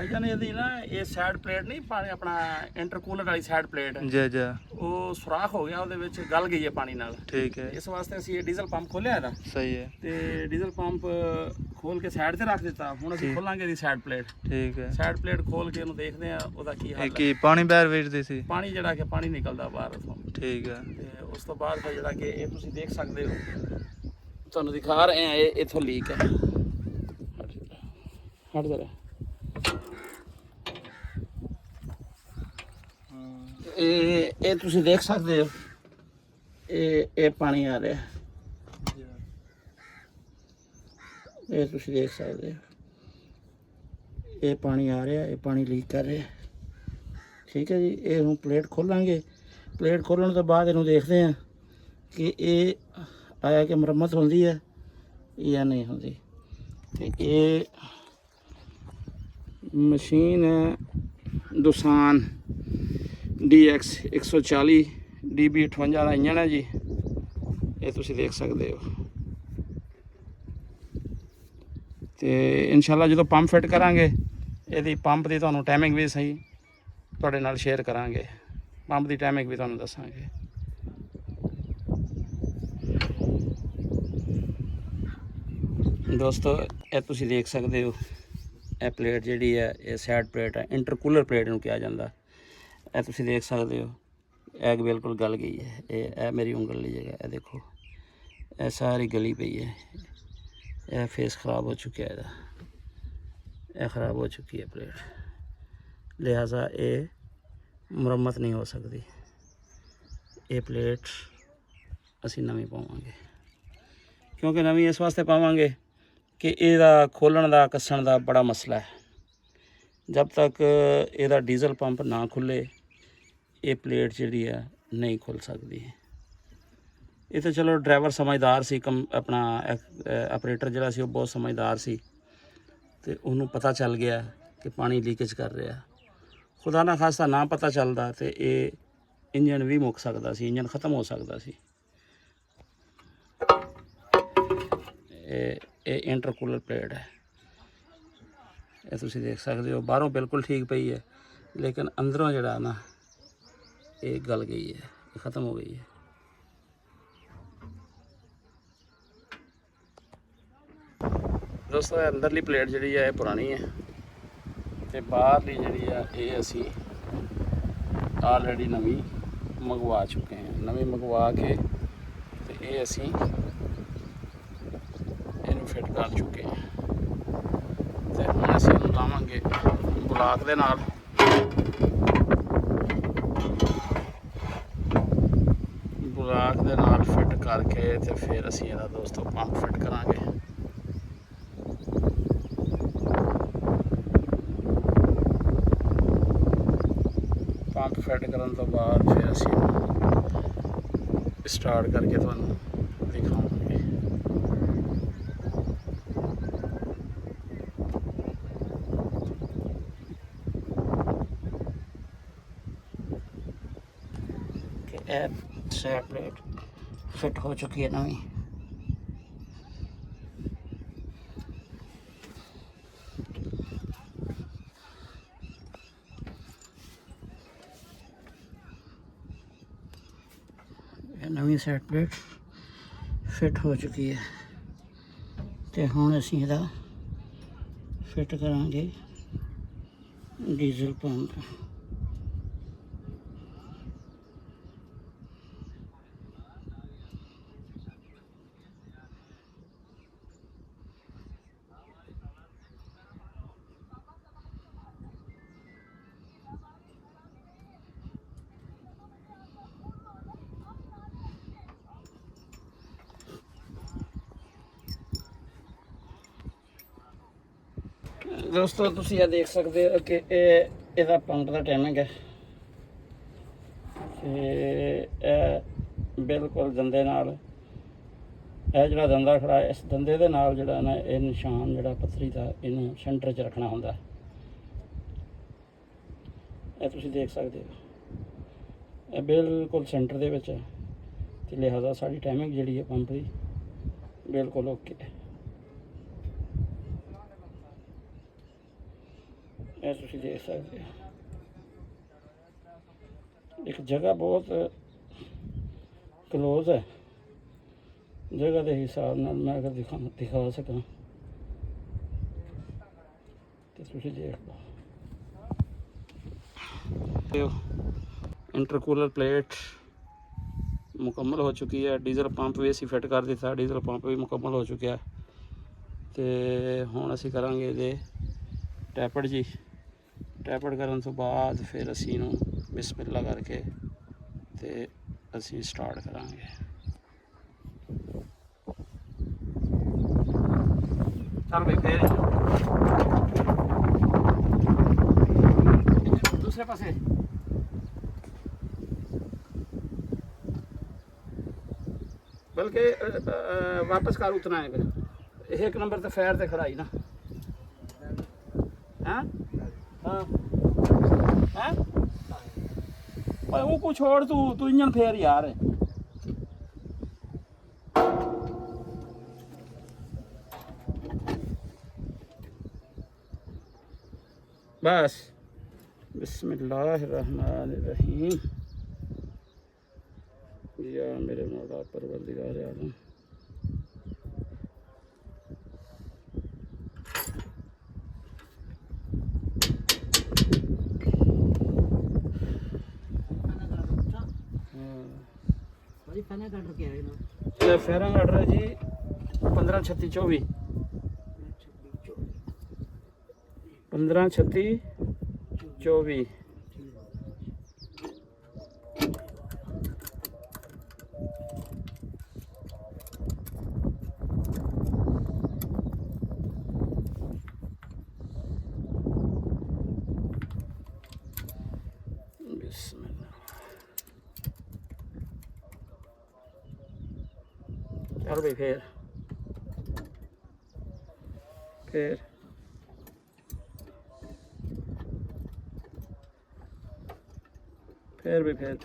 भाईजान ਇਹਦੀ ਨਾ ਇਹ ਸਾਈਡ ਪਲੇਟ ਨਹੀਂ ਪਾਣੀ ਆਪਣਾ ਇੰਟਰਕੂਲਰ ਵਾਲੀ ਸਾਈਡ ਪਲੇਟ ਜੀ ਜੀ ਉਹ ਸੁਰਾਖ ਹੋ ਗਿਆ ਉਹਦੇ ਵਿੱਚ ਗਲ ਗਈ ਹੈ ਪਾਣੀ ਨਾਲ ਠੀਕ ਹੈ ਇਸ ਵਾਸਤੇ ਅਸੀਂ ਇਹ ਡੀਜ਼ਲ ਪੰਪ ਖੋਲਿਆ ਇਹਦਾ ਸਹੀ ਹੈ ਤੇ ਡੀਜ਼ਲ ਪੰਪ ਖੋਲ ਕੇ ਸਾਈਡ ਤੇ ਰੱਖ ਦਿੱਤਾ ਹੁਣ ਅਸੀਂ ਖੋਲਾਂਗੇ ਇਹਦੀ ਸਾਈਡ ਪਲੇਟ ਠੀਕ ਹੈ ਸਾਈਡ ਪਲੇਟ ਖੋਲ ਕੇ ਉਹਨੂੰ ਦੇਖਦੇ ਆ ਉਹਦਾ ਕੀ ਹਾਲ ਹੈ ਕੀ ਪਾਣੀ ਬਾਹਰ ਵੇਚਦੇ ਸੀ ਪਾਣੀ ਜਿਹੜਾ ਕਿ ਪਾਣੀ ਨਿਕਲਦਾ ਬਾਹਰ ਉਥੋਂ ਠੀਕ ਹੈ ਤੇ ਉਸ ਤੋਂ ਬਾਅਦ ਫਿਰ ਜਿਹੜਾ ਕਿ ਇਹ ਤੁਸੀਂ ਦੇਖ ਸਕਦੇ ਹੋ ਤੁਹਾਨੂੰ ਦਿਖਾ ਰਹੇ ਆ ਇਹ ਇਥੋਂ ਲੀਕ ਹੈ ਹਟ ਜਰਾ ਇਹ ਤੁਸੀਂ ਦੇਖ ਸਕਦੇ ਹੋ ਇਹ ਪਾਣੀ ਆ ਰਿਹਾ ਇਹ ਤੁਸੀਂ ਦੇਖ ਸਕਦੇ ਹੋ ਇਹ ਪਾਣੀ ਆ ਰਿਹਾ ਇਹ ਪਾਣੀ ਲੀਕ ਕਰ ਰਿਹਾ ਠੀਕ ਹੈ ਜੀ ਇਹ ਹੁਣ ਪਲੇਟ ਖੋਲਾਂਗੇ ਪਲੇਟ ਖੋਲਣ ਤੋਂ ਬਾਅਦ ਇਹਨੂੰ ਦੇਖਦੇ ਹਾਂ ਕਿ ਇਹ ਆਇਆ ਕਿ ਮੁਰੰਮਤ ਹੁੰਦੀ ਹੈ ਜਾਂ ਨਹੀਂ ਹੁੰਦੀ ਤੇ ਇਹ ਮਸ਼ੀਨ ਹੈ ਦੂਸਾਨ DX 140 DB 58 ਦਾ ਇੰਜਣ ਹੈ ਜੀ ਇਹ ਤੁਸੀਂ ਦੇਖ ਸਕਦੇ ਹੋ ਤੇ ਇਨਸ਼ਾਅੱਲਾ ਜਦੋਂ ਪੰਪ ਫਿੱਟ ਕਰਾਂਗੇ ਇਹਦੀ ਪੰਪ ਦੀ ਤੁਹਾਨੂੰ ਟਾਈਮਿੰਗ ਵੀ ਸਹੀ ਤੁਹਾਡੇ ਨਾਲ ਸ਼ੇਅਰ ਕਰਾਂਗੇ ਪੰਪ ਦੀ ਟਾਈਮਿੰਗ ਵੀ ਤੁਹਾਨੂੰ ਦੱਸਾਂਗੇ ਦੋਸਤੋ ਇਹ ਤੁਸੀਂ ਦੇਖ ਸਕਦੇ ਹੋ ਇਹ ਪਲੇਟ ਜਿਹੜੀ ਹੈ ਇਹ ਸਾਈਡ ਪਲੇਟ ਹੈ ਇੰਟਰਕੂਲਰ ਪਲੇਟ ਨੂੰ ਕਿਹਾ ਜਾਂਦਾ ਇਹ ਤੁਸੀਂ ਦੇਖ ਸਕਦੇ ਹੋ ਇਹ ਬਿਲਕੁਲ ਗਲ ਗਈ ਹੈ ਇਹ ਮੇਰੀ ਉਂਗਲ ਦੀ ਜਗ੍ਹਾ ਇਹ ਦੇਖੋ ਇਹ ਸਾਰੀ ਗਲੀ ਪਈ ਹੈ ਇਹ ਫੇਸ ख़राब हो चुका है ਇਹਦਾ ਇਹ ख़राब हो चुकी है ਪਲੇਟ ਲਿਹਾਜ਼ਾ ਇਹ ਮੁਰੰਮਤ ਨਹੀਂ ਹੋ ਸਕਦੀ ਇਹ ਪਲੇਟ ਅਸੀਂ ਨਵੀਂ ਪਾਵਾਂਗੇ ਕਿਉਂਕਿ ਨਵੀਂ ਇਸ ਵਾਸਤੇ ਪਾਵਾਂਗੇ ਕਿ ਇਹਦਾ ਖੋਲ੍ਹਣ ਦਾ ਕੱਸਣ ਦਾ ਬੜਾ ਮਸਲਾ ਹੈ ਜਦ ਤੱਕ ਇਹਦਾ ਡੀਜ਼ਲ ਪੰਪ ਨਾ ਖੁੱਲੇ ਇਹ ਪਲੇਟ ਜਿਹੜੀ ਹੈ ਨਹੀਂ ਖੁੱਲ ਸਕਦੀ ਇਹ ਤਾਂ ਚਲੋ ਡਰਾਈਵਰ ਸਮਝਦਾਰ ਸੀ ਆਪਣਾ ਆਪਰੇਟਰ ਜਿਹੜਾ ਸੀ ਉਹ ਬਹੁਤ ਸਮਝਦਾਰ ਸੀ ਤੇ ਉਹਨੂੰ ਪਤਾ ਚੱਲ ਗਿਆ ਕਿ ਪਾਣੀ ਲੀਕੇਜ ਕਰ ਰਿਹਾ ਖੁਦਾ ਨਾ ਖਾਸਤਾ ਨਾ ਪਤਾ ਚੱਲਦਾ ਤੇ ਇਹ ਇੰਜਣ ਵੀ ਮੁੱਕ ਸਕਦਾ ਸੀ ਇੰਜਣ ਖਤਮ ਹੋ ਸਕਦਾ ਸੀ ਇਹ ਇੰਟਰਕੂਲਰ ਪਲੇਟ ਹੈ ਇਹ ਤੁਸੀਂ ਦੇਖ ਸਕਦੇ ਹੋ ਬਾਹਰੋਂ ਬਿਲਕੁਲ ਠੀਕ ਪਈ ਹੈ ਲੇਕਿਨ ਅੰਦਰੋਂ ਜਿਹੜਾ ਨਾ ਇਹ ਗਲ ਗਈ ਹੈ ਇਹ ਖਤਮ ਹੋ ਗਈ ਹੈ ਦੋਸਤੋ ਅੰਦਰਲੀ ਪਲੇਟ ਜਿਹੜੀ ਹੈ ਇਹ ਪੁਰਾਣੀ ਹੈ ਤੇ ਬਾਹਰਲੀ ਜਿਹੜੀ ਆ ਇਹ ਅਸੀਂ ਆਲਰੇਡੀ ਨਵੀਂ ਮੰਗਵਾ ਚੁੱਕੇ ਹਾਂ ਨਵੀਂ ਮੰਗਵਾ ਕੇ ਤੇ ਇਹ ਅਸੀਂ ਇਹਨੂੰ ਫਿੱਟ ਕਰ ਚੁੱਕੇ ਹਾਂ ਤੇ ਹੁਣ ਅਸੀਂ ਇਹਨੂੰ ਲਾਵਾਂਗੇ ਬਲਾਕ ਦੇ ਨਾਲ ਬਲਾਕ ਦੇ ਨਾਲ ਫਿੱਟ ਕਰਕੇ ਤੇ ਫਿਰ ਅਸੀਂ ਇਹਦਾ ਦੋਸਤੋ ਪੰਪ ਫਿੱਟ ਕਰਾਂਗੇ ਪੰਪ ਫਿੱਟ ਕਰਨ ਤੋਂ ਬਾਅਦ ਫਿਰ ਅਸੀਂ ਸਟਾਰਟ ਕਰਕੇ ਤੁਹਾਨੂੰ ਦਿਖਾਵਾਂਗੇ कि साइड प्लेट फिट हो चुकी है नवी नवी साइड प्लेट फिट हो चुकी है तो हुण असीं इहदा फिट करांगे डीजल पंप दोस्तों तुसीं ये देख सकते हो कि ਇਹਦਾ ਪੰਪ ਦਾ ਟਾਈਮਿੰਗ ਹੈ ਤੇ ਬਿਲਕੁਲ ਦੰਦੇ ਨਾਲ ਇਹ ਜਿਹੜਾ ਦੰਦਾ ਖੜਾ ਇਸ ਦੰਦੇ ਦੇ ਨਾਲ ਜਿਹੜਾ ਨਾ ਇਹ ਨਿਸ਼ਾਨ ਜਿਹੜਾ ਪੱਥਰੀ ਦਾ ਇਹਨੂੰ ਸੈਂਟਰ 'ਚ ਰੱਖਣਾ ਹੁੰਦਾ ਇਹ ਤੁਸੀਂ ਦੇਖ ਸਕਦੇ ਹੋ ਇਹ ਬਿਲਕੁਲ ਸੈਂਟਰ ਦੇ ਵਿੱਚ ਹੈ ਤੇ ਲਿਹਾਜ਼ਾ ਸਾਡੀ ਟਾਈਮਿੰਗ ਜਿਹੜੀ ਹੈ ਪੰਪ ਦੀ ਬਿਲਕੁਲ ਓਕੇ ਹੈ ਇਹ ਤੁਸੀਂ ਦੇਖ ਸਕਦੇ ਹੋ। ਇੱਕ ਜਗ੍ਹਾ ਬਹੁਤ ਕਲੋਜ਼ ਹੈ, ਜਗ੍ਹਾ ਦੇ ਹਿਸਾਬ ਨਾਲ ਮੈਂ ਅਗਰ ਦਿਖਾ ਸਕਾਂ ਤੇ ਤੁਸੀਂ ਦੇਖ ਲਓ। इंटरकूलर प्लेट मुकम्मल हो चुकी है। डीजल पंप भी असी फिट कर दिता, डीजल पंप भी मुकम्मल हो चुका है। तो हुण असी करांगे इहदे टैपड़ जी। टैपड़ करन तो बाद फिर असी इहनूं बिस्मिल्लाह करके ते असी स्टार्ट करांगे। चल भाई फिर दूसरे पासे बल्कि वापस कर उतना है फिर एक नंबर तो फैर ते खड़ाई ना। हाँ हाँ हाँ वो को छोड़, तू इंजन फेर यार। बस बिस्मिल्लाहिर्रहमानिर्रहीम। या मेरे मौला परवरदिगार आलम। फेरा ऑर्डर है जी 15 36 24 15 36 24। चल भाई फिर फिर भी फिर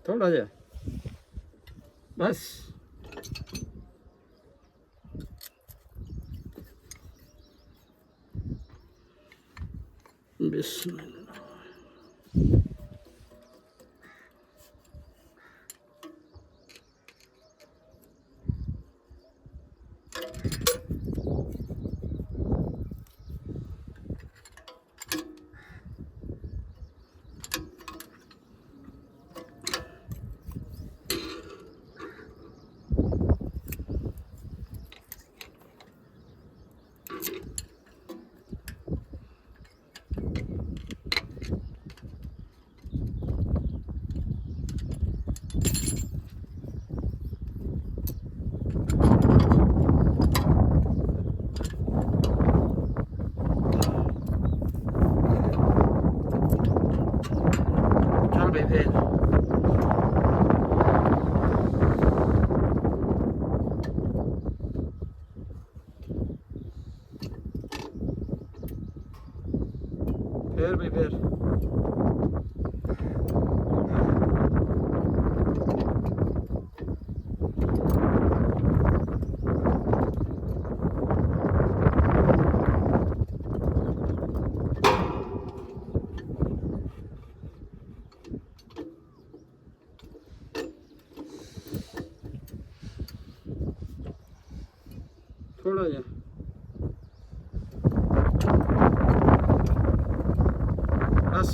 थोड़ा जा बस। बिस्मिल्लाह। फिर भी फिर थोड़ा जा बस।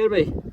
फिर भाई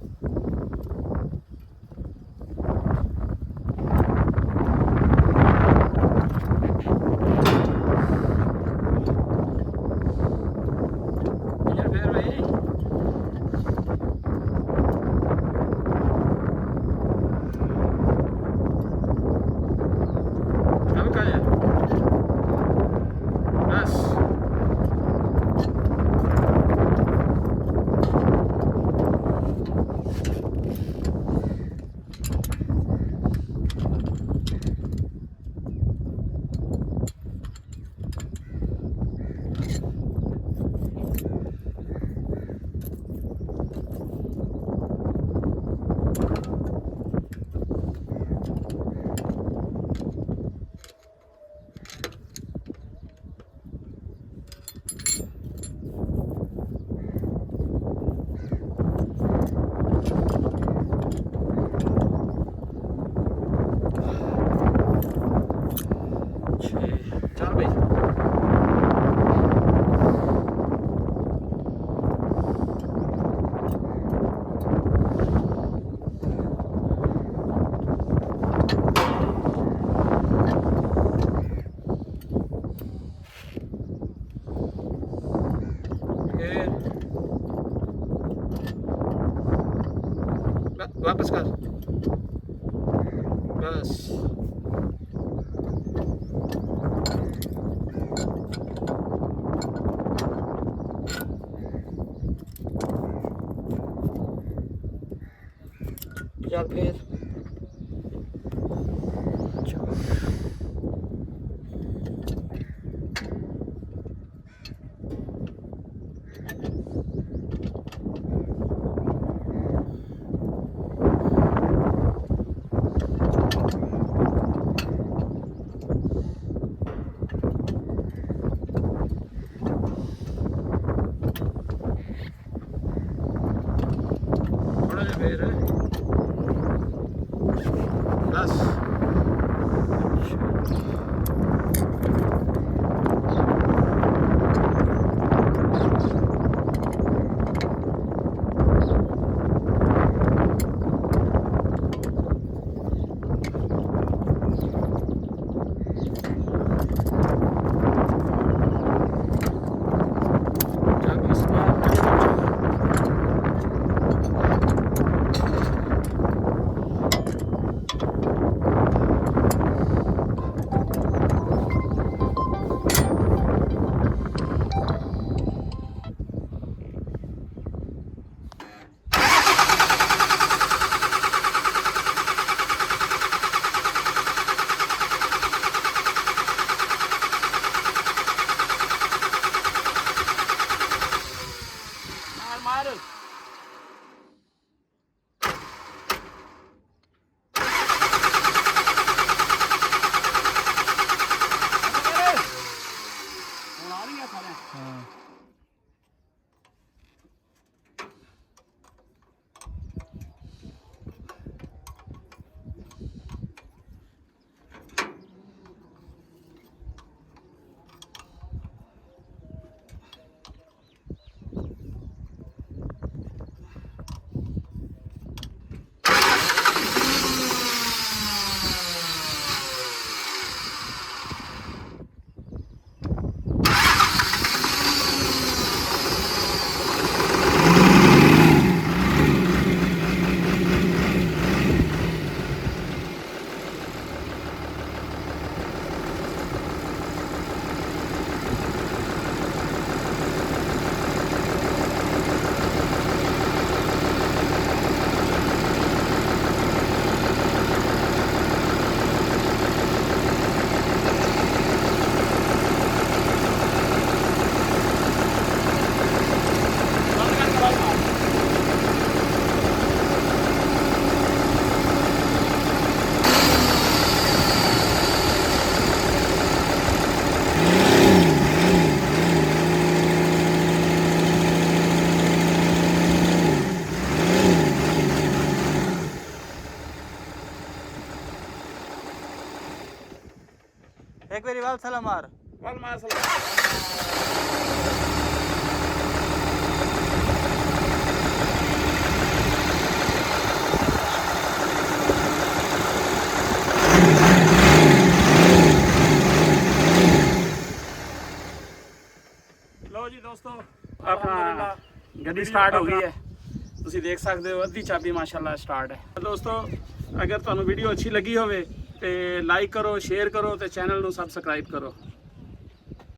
वापस कर बस चल फिर एक बारी वाल सलाम मार सलाम ਲਓ ਜੀ ਦੋਸਤੋ, ਆਪਣਾ ਗੱਡੀ ਸਟਾਰਟ ਹੋ ਗਈ ਹੈ। ਤੁਸੀਂ ਦੇਖ ਸਕਦੇ ਹੋ ਅੱਧੀ ਚਾਬੀ ਮਾਸ਼ਾਅੱਲਾ ਸਟਾਰਟ ਹੈ। ਦੋਸਤੋ ਅਗਰ ਤੁਹਾਨੂੰ ਵੀਡੀਓ ਅੱਛੀ ਲੱਗੀ ਹੋਵੇ ਤੇ ਲਾਈਕ ਕਰੋ, ਸ਼ੇਅਰ ਕਰੋ ਤੇ ਚੈਨਲ ਨੂੰ ਸਬਸਕ੍ਰਾਈਬ ਕਰੋ।